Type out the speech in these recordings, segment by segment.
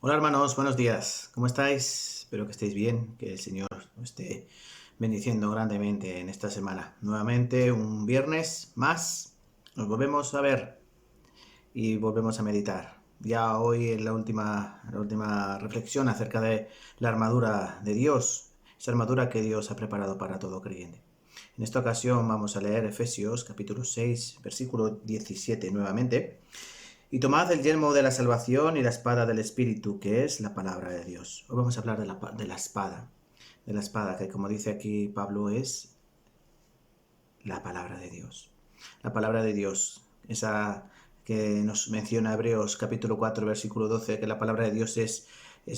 Hola hermanos, buenos días. ¿Cómo estáis? Espero que estéis bien, que el Señor os esté bendiciendo grandemente en esta semana. Nuevamente un viernes más, nos volvemos a ver y volvemos a meditar. Ya hoy en la última reflexión acerca de la armadura de Dios, esa armadura que Dios ha preparado para todo creyente. En esta ocasión vamos a leer Efesios capítulo 6, versículo 17 nuevamente. Y tomad el yelmo de la salvación y la espada del Espíritu, que es la palabra de Dios. Hoy vamos a hablar de la espada que, como dice aquí Pablo, es la palabra de Dios. La palabra de Dios, esa que nos menciona Hebreos capítulo 4, versículo 12, que la palabra de Dios es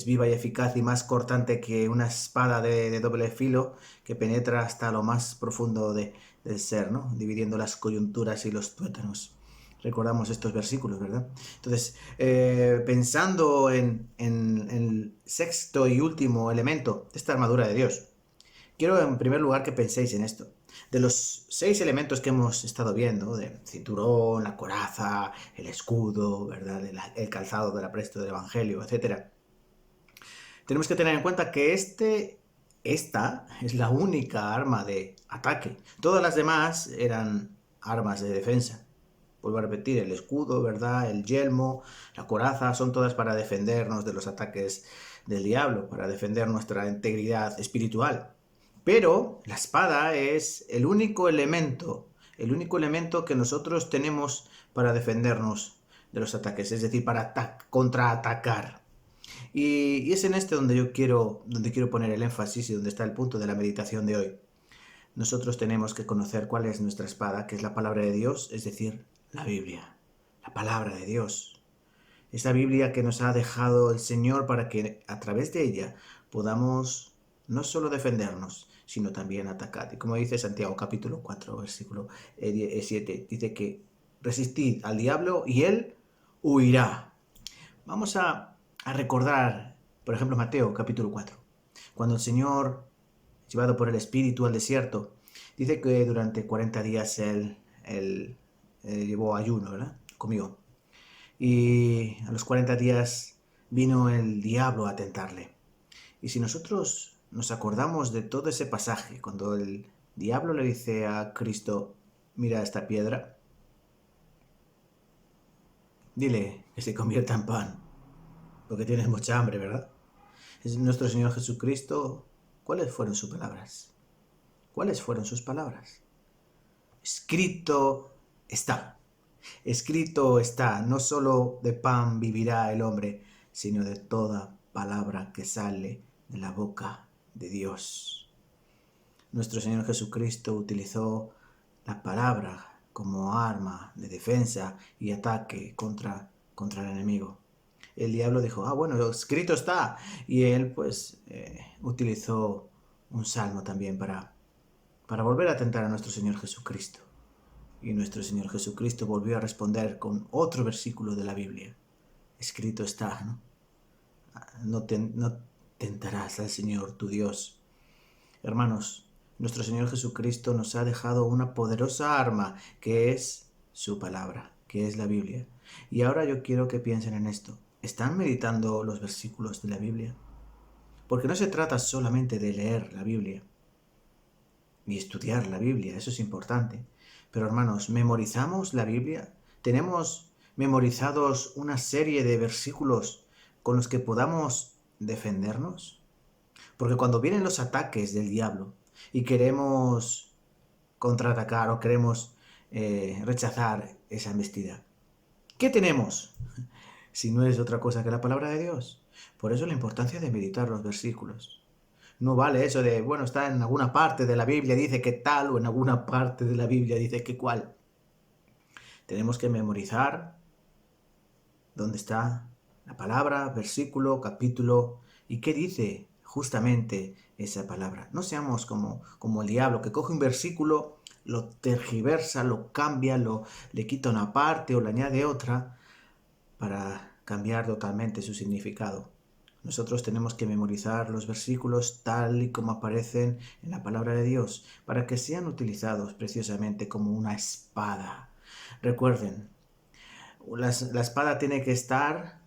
viva y eficaz y más cortante que una espada de doble filo que penetra hasta lo más profundo del ser, ¿no? Dividiendo las coyunturas y los tuétanos. Recordamos estos versículos, ¿verdad? Entonces, pensando en el sexto y último elemento de esta armadura de Dios, quiero en primer lugar que penséis en esto. De los 6 elementos que hemos estado viendo, de cinturón, la coraza, el escudo, ¿verdad? El calzado del apresto del evangelio, etc., tenemos que tener en cuenta que esta es la única arma de ataque. Todas las demás eran armas de defensa. Vuelvo a repetir, el escudo, ¿verdad? El yelmo, la coraza, son todas para defendernos de los ataques del diablo, para defender nuestra integridad espiritual. Pero la espada es el único elemento que nosotros tenemos para defendernos de los ataques, es decir, para contraatacar. Y es en este donde quiero poner el énfasis y donde está el punto de la meditación de hoy. Nosotros tenemos que conocer cuál es nuestra espada, que es la palabra de Dios, es decir, la Biblia, la palabra de Dios. Esa Biblia que nos ha dejado el Señor para que a través de ella podamos no solo defendernos, sino también atacar. Y como dice Santiago capítulo 4, versículo 7, dice que resistid al diablo y él huirá. Vamos a recordar, por ejemplo, Mateo capítulo 4, cuando el Señor, llevado por el Espíritu al desierto, dice que durante 40 días él llevó ayuno, ¿verdad? Comió. Y a los 40 días vino el diablo a tentarle. Y si nosotros nos acordamos de todo ese pasaje, cuando el diablo le dice a Cristo, mira esta piedra, dile que se convierta en pan, porque tienes mucha hambre, ¿verdad? Es nuestro Señor Jesucristo. ¿Cuáles fueron sus palabras? ¿Cuáles fueron sus palabras? Escrito está. Escrito está, no solo de pan vivirá el hombre, sino de toda palabra que sale de la boca de Dios. Nuestro Señor Jesucristo utilizó la palabra como arma de defensa y ataque contra el enemigo. El diablo dijo, bueno, escrito está. Y él pues utilizó un salmo también para volver a tentar a nuestro Señor Jesucristo. Y nuestro Señor Jesucristo volvió a responder con otro versículo de la Biblia. Escrito está, ¿no? No tentarás al Señor tu Dios. Hermanos, nuestro Señor Jesucristo nos ha dejado una poderosa arma que es su palabra, que es la Biblia. Y ahora yo quiero que piensen en esto. ¿Están meditando los versículos de la Biblia? Porque no se trata solamente de leer la Biblia y estudiar la Biblia, eso es importante. Pero hermanos, ¿memorizamos la Biblia? ¿Tenemos memorizados una serie de versículos con los que podamos defendernos? Porque cuando vienen los ataques del diablo y queremos contraatacar o queremos rechazar esa embestida, ¿qué tenemos? Si no es otra cosa que la palabra de Dios. Por eso la importancia de meditar los versículos. No vale eso de, bueno, está en alguna parte de la Biblia, dice que tal, o en alguna parte de la Biblia dice que cual. Tenemos que memorizar dónde está la palabra, versículo, capítulo, y qué dice justamente esa palabra. No seamos como el diablo, que coge un versículo, lo tergiversa, lo cambia, le quita una parte o le añade otra para cambiar totalmente su significado. Nosotros tenemos que memorizar los versículos tal y como aparecen en la palabra de Dios, para que sean utilizados preciosamente como una espada. Recuerden, la espada tiene que estar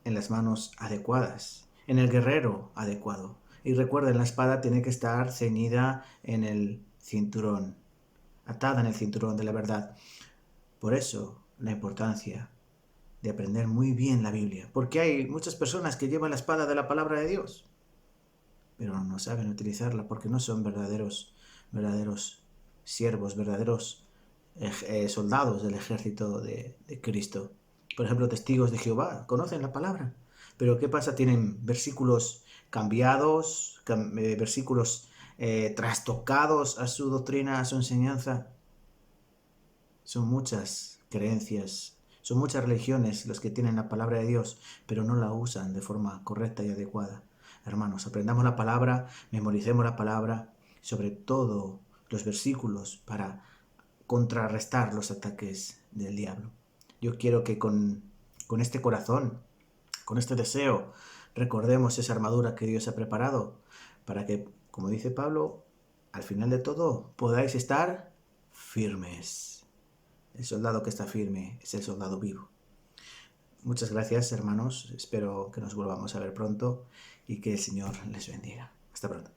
en las manos adecuadas, en el guerrero adecuado. Y recuerden, la espada tiene que estar ceñida en el cinturón, atada en el cinturón de la verdad. Por eso, la importancia de aprender muy bien la Biblia, porque hay muchas personas que llevan la espada de la palabra de Dios, pero no saben utilizarla porque no son verdaderos siervos, verdaderos soldados del ejército de Cristo. Por ejemplo, testigos de Jehová, conocen la palabra, pero ¿qué pasa? Tienen versículos cambiados, versículos trastocados a su doctrina, a su enseñanza. Son muchas creencias, son muchas religiones los que tienen la palabra de Dios, pero no la usan de forma correcta y adecuada. Hermanos, aprendamos la palabra, memoricemos la palabra, sobre todo los versículos para contrarrestar los ataques del diablo. Yo quiero que con este corazón, con este deseo, recordemos esa armadura que Dios ha preparado para que, como dice Pablo, al final de todo podáis estar firmes. El soldado que está firme es el soldado vivo. Muchas gracias, hermanos. Espero que nos volvamos a ver pronto y que el Señor les bendiga. Hasta pronto.